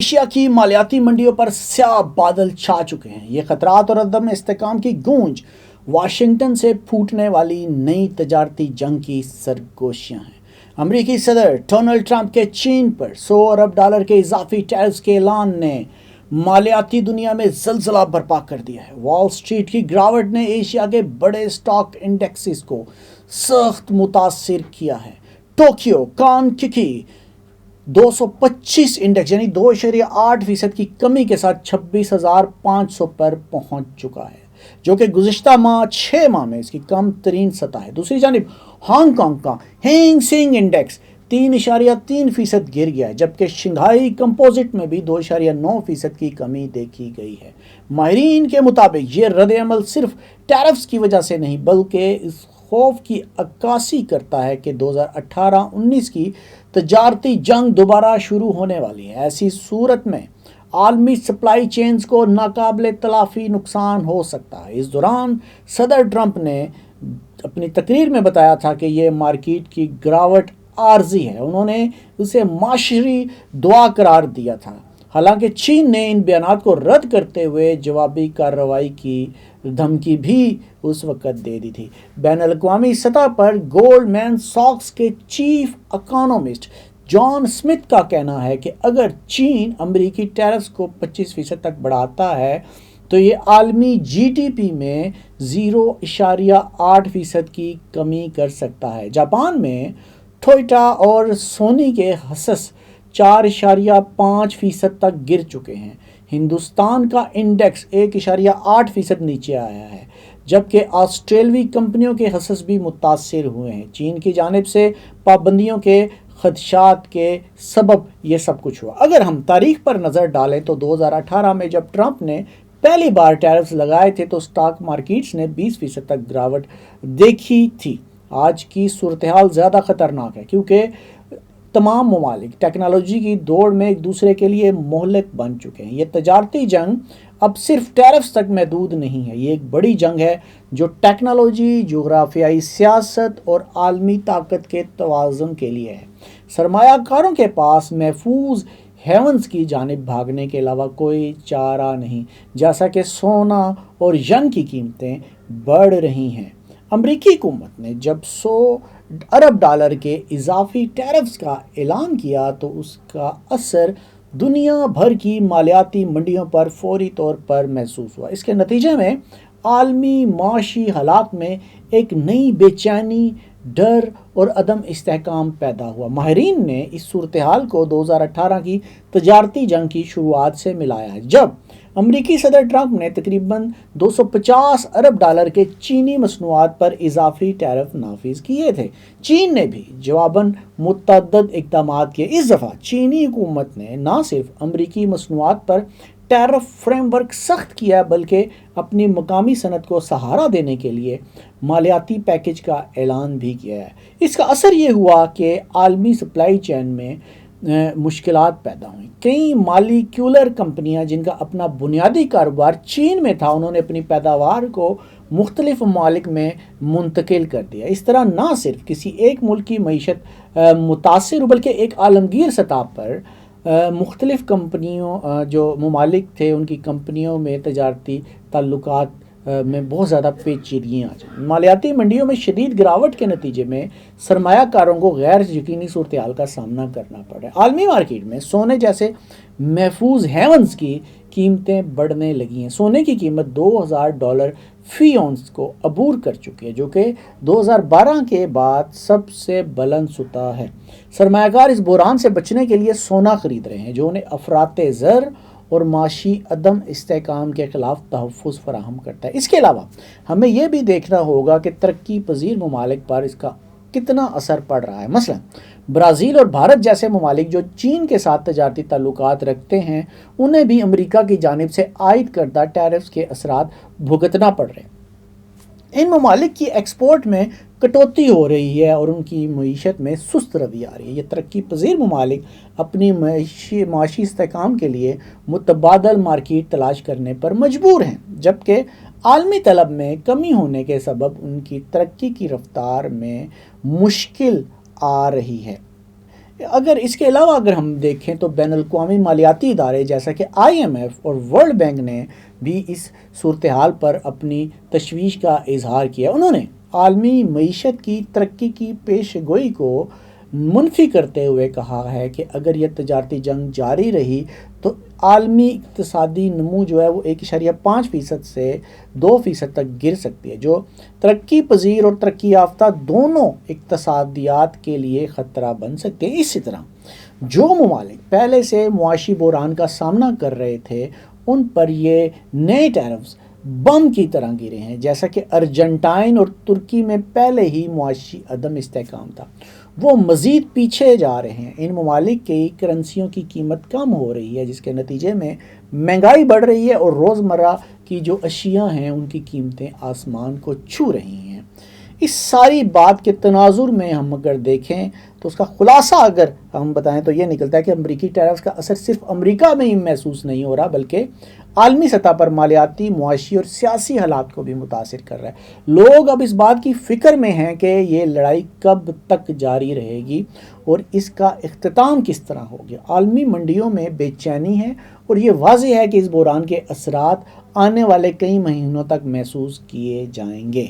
Asia की मालियाती मंडियों पर स्याह बादल छा चुके हैं। ये खतरात और अदम इस्तेकाम की गूंज वाशिंगटन से फूटने वाली नई तजारती जंग की सरगोशियां हैं। अमेरिकी सदर डोनाल्ड ट्रंप के चीन पर $100 अरब के इजाफी टैरिफ्स के ऐलान ने मालियाती दुनिया में जलजला बर्पा कर दिया है। वॉल स्ट्रीट की गिरावट ने एशिया के बड़े स्टॉक इंडेक्सेस को सख्त मुतासिर किया है। टोक्यो कानकिकी 225 इंडेक्स यानी 2.8% की कमी के साथ 26,500 पर पहुंच चुका है, जो कि गुज़िश्ता 6 माह में इसकी कम तरीन सतह है। दूसरी जानिब हांगकांग का हैंग सेंग इंडेक्स 3.3% गिर गया है, जबकि शंघाई कंपोजिट में भी 2.9% की कमी देखी गई है। माहिरीन के मुताबिक ये रद्द-ए-अमल सिर्फ टैरिफ्स की वजह से नहीं बल्कि इस खौफ की अक्कासी करता है कि 2018-19 की तजारती जंग दोबारा शुरू होने वाली है। ऐसी सूरत में आलमी सप्लाई चेन्स को नाकाबिले तलाफी नुकसान हो सकता है। इस दौरान सदर ट्रंप ने अपनी तकरीर में बताया था कि ये मार्केट की गिरावट आर्जी है। उन्होंने उसे माशरी दुआ करार दिया था। हालांकि चीन ने इन बयानात को रद्द करते हुए जवाबी कार्रवाई की धमकी भी उस वक्त दे दी थी। बैनुल-अक़वामी सतह पर गोल्डमैन सॉक्स के चीफ इकोनॉमिस्ट जॉन स्मिथ का कहना है कि अगर चीन अमेरिकी टैरिफ्स को 25% तक बढ़ाता है तो ये आलमी जीडीपी में 0.8% की कमी कर सकता है। जापान में टोयोटा और सोनी के हसस 4.5% तक गिर चुके हैं। हिंदुस्तान का इंडेक्स 1.8% नीचे आया है, जबकि ऑस्ट्रेलियाई कंपनियों के हसस भी मुतासिर हुए हैं। चीन की जानिब से पाबंदियों के खदशात के सबब ये सब कुछ हुआ। अगर हम तारीख पर नज़र डालें तो 2018 में जब ट्रंप ने पहली बार टैरिफ्स लगाए थे तो स्टॉक मार्केट्स ने 20% तक गिरावट देखी थी। आज की सूरत हाल ज़्यादा ख़तरनाक है, क्योंकि तमाम ममालिक टेक्नोलॉजी की दौड़ में एक दूसरे के लिए मोहलक बन चुके हैं। ये तजारती जंग अब सिर्फ टैरिफ्स तक महदूद नहीं है, ये एक बड़ी जंग है जो टेक्नोलॉजी, जोग्राफियाई सियासत और आलमी ताकत के तवाज़ुन के लिए है। सरमायाकारों के पास महफूज हेवंस की जानिब भागने के अलावा कोई चारा नहीं, जैसा कि सोना और यंग की कीमतें बढ़ रही हैं। अमरीकी हुकूमत ने जब $100 अरब के इजाफी टैरिफ्स का ऐलान किया तो उसका असर दुनिया भर की मालियाती मंडियों पर फौरी तौर पर महसूस हुआ। इसके नतीजे में आलमी माशी हालात में एक नई बेचैनी, डर और अदम इस्तेहकाम पैदा हुआ। माहिरीन ने इस सूरत हाल को 2018 की तजारती जंग की शुरुआत से मिलाया है, जब अमरीकी सदर ट्रंप ने तकरीबन $250 अरब के चीनी मसनूआत पर इजाफी टैरिफ नाफिज किए थे। चीन ने भी जवाबन मुतअद्दिद इक़दाम किए। इस दफ़ा चीनी हुकूमत ने न सिर्फ अमरीकी मसनूआत पर टैरिफ फ्रेमवर्क सख्त किया बल्कि अपनी मकामी सनत को सहारा देने के लिए मालियाती पैकेज का ऐलान भी किया है। इसका असर ये हुआ कि आलमी सप्लाई चेन में मुश्किलात पैदा हुई। कई मालिक्यूलर कंपनियां जिनका अपना बुनियादी कारोबार चीन में था, उन्होंने अपनी पैदावार को मुख्तलिफ ममालिक में मुंतकिल कर दिया। इस तरह ना सिर्फ किसी एक मुल्क की मईशत मुतासिर बल्कि एक आलमगीर सतह पर मुख्तलिफ कंपनियों जो ममालिक थे उनकी कंपनियों में तजारती ताल्लुकात में बहुत ज़्यादा पेचीदगियाँ आ जाएँ। मालियाती मंडियों में शदीद गिरावट के नतीजे में सरमायाकारों को गैर यकीनी सूरत हाल का सामना करना पड़ रहा है। आलमी मार्केट में सोने जैसे महफूज हेवंस की कीमतें बढ़ने लगी हैं। सोने की कीमत $2,000 फी औंस को अबूर कर चुकी है, जो कि 2012 के बाद सबसे बुलंद सतह है। सरमायाकार इस बुहरान से बचने के लिए सोना खरीद रहे हैं, जो उन्हें अफराते ज़र और माशी अदम इस्तेहकाम के ख़िलाफ़ तहफ़्फ़ुज़ फराहम करता है। इसके अलावा हमें यह भी देखना होगा कि तरक्की पजीर ममालिक पर इसका कितना असर पड़ रहा है। मसलन ब्राज़ील और भारत जैसे ममालिक जो चीन के साथ तजारती ताल्लुकात रखते हैं, उन्हें भी अमेरिका की जानिब से आयद करदा टैरिफ्स के असरात भुगतना पड़ रहे हैं। इन ममालिक की एक्सपोर्ट में कटौती हो रही है और उनकी मईशत में सुस्त रवि आ रही है। ये तरक्की पजीर ममालिक अपनी माशी इस्तेहकाम के लिए मुतबादल मार्केट तलाश करने पर मजबूर हैं, जबकि आलमी तलब में कमी होने के सबब उनकी तरक्की की रफ्तार में मुश्किल आ रही है। اگر اس کے علاوہ اگر ہم دیکھیں تو بین الاقوامی مالیاتی ادارے جیسا کہ IMF اور ورلڈ بینک نے بھی اس صورتحال پر اپنی تشویش کا اظہار کیا. انہوں نے عالمی معیشت کی ترقی کی پیش گوئی کو منفی کرتے ہوئے کہا ہے کہ اگر یہ تجارتی جنگ جاری رہی تو عالمی اقتصادی نمو جو ہے وہ 1.5% سے 2% تک گر سکتی ہے، جو ترقی پذیر اور ترقی یافتہ دونوں اقتصادیات کے لیے خطرہ بن سکتے ہیں. اسی طرح جو ممالک پہلے سے معاشی بحران کا سامنا کر رہے تھے ان پر یہ نئے ٹیرفز بم کی طرح گرے ہیں، جیسا کہ ارجنٹائن اور ترکی میں پہلے ہی معاشی عدم استحکام تھا، وہ مزید پیچھے جا رہے ہیں. ان ممالک کی کرنسیوں کی قیمت کم ہو رہی ہے جس کے نتیجے میں مہنگائی بڑھ رہی ہے اور روزمرہ کی جو اشیاء ہیں ان کی قیمتیں آسمان کو چھو رہی ہیں. اس ساری بات کے تناظر میں ہم اگر دیکھیں تو اس کا خلاصہ اگر ہم بتائیں تو یہ نکلتا ہے کہ امریکی ٹیرفز کا اثر صرف امریکہ میں ہی محسوس نہیں ہو رہا بلکہ عالمی سطح پر مالیاتی، معاشی اور سیاسی حالات کو بھی متاثر کر رہا ہے. لوگ اب اس بات کی فکر میں ہیں کہ یہ لڑائی کب تک جاری رہے گی اور اس کا اختتام کس طرح ہوگا. عالمی منڈیوں میں بے چینی ہے اور یہ واضح ہے کہ اس بحران کے اثرات آنے والے کئی مہینوں تک محسوس کیے جائیں گے.